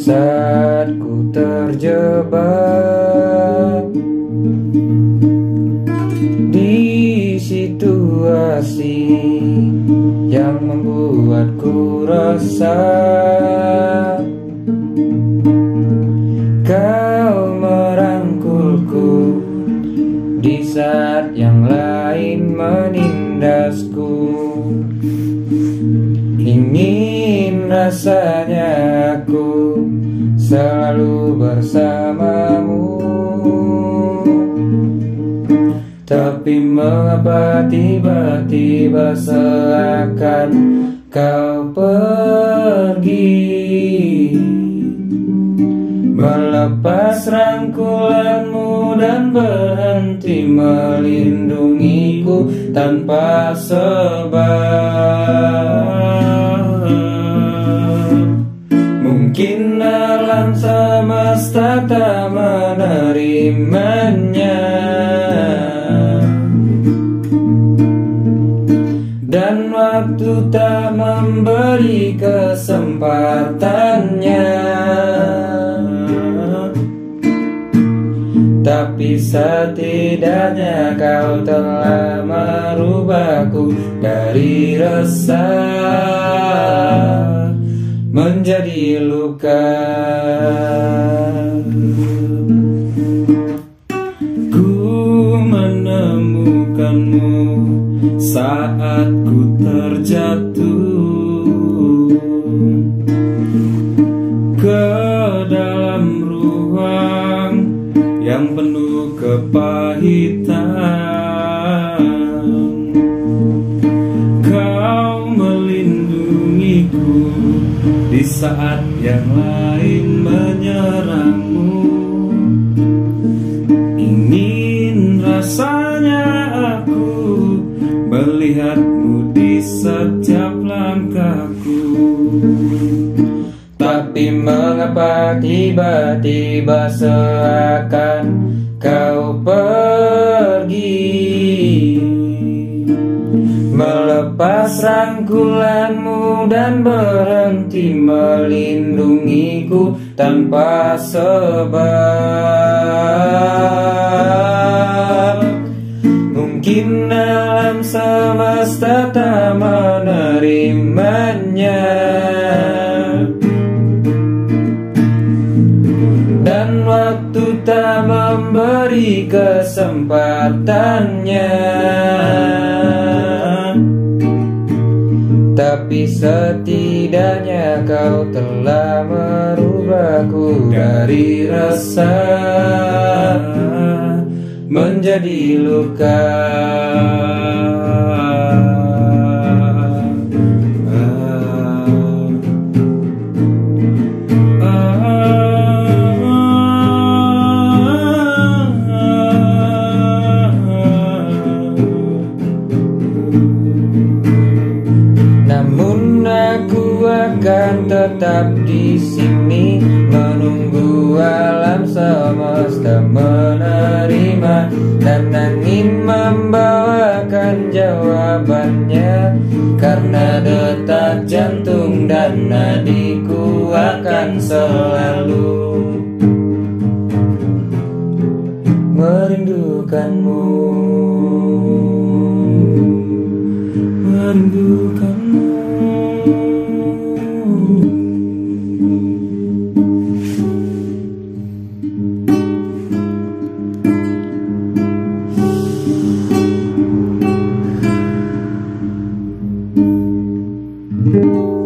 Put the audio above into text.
Saat ku terjebak di situasi yang membuatku resah, kau merangkulku di saat yang lain menindasku. Ingin rasanya aku selalu bersamamu, tapi mengapa tiba-tiba seakan kau pergi, melepas rangkulanmu dan berhenti melindungiku tanpa sebab. Mungkin alam semesta tak menerimanya, dan waktu tak memberi kesempatannya. Tapi setidaknya kau telah merubahku dari resah menjadi luka. Ku menemukanmu saat ku terjatuh ke dalam ruang yang penuh kepahitan. Kau melindungiku di saat yang lain menyerangmu. Ingin rasanya aku melihatmu di setiap langkahku, tapi mengapa tiba-tiba seakan kau pergi, melepas rangkulanmu dan berhenti melindungiku tanpa sebab. Mungkin alam semesta tak menerimanya, dan waktu tak memberi kesempatannya. Tapi setidaknya kau telah merubahku dari resah menjadi luka. Namun aku akan tetap di sini menunggu alam semesta menerima, dan angin membawakan jawabannya. Karena detak jantung dan nadiku akan selalu merindukanmu, merindukanmu. Thank you.